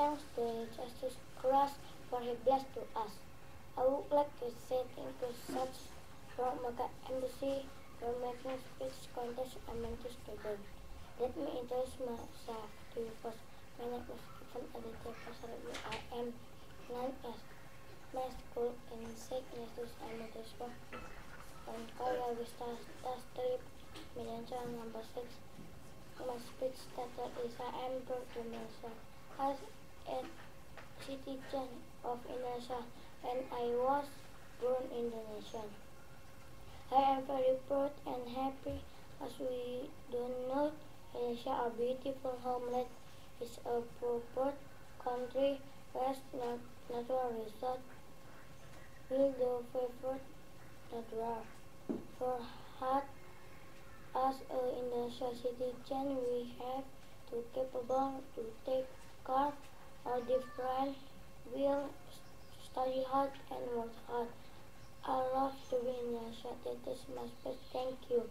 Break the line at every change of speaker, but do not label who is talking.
thanks to Jesus Christ for His blessed to us. I would like to say thank you such from Maka Embassy for making speech contest among the students. Let me introduce myself to you first. My name is Stephen Aditya Pasarabu. I am 9S. My school in St. Ignatius Elementary School on Korea Vista Street, Medancha number 6. My speech title is I am proud to myself. As a citizen of Indonesia and I was born in Indonesia. I am very proud and happy as we do know Indonesia, our beautiful homeland, is a proper country where natural resources will do favor natural. For heart, as an Indonesian citizen, we have to capable to take care of different will study hard and work hard. I love to be in Indonesia. That is my speech. Thank you.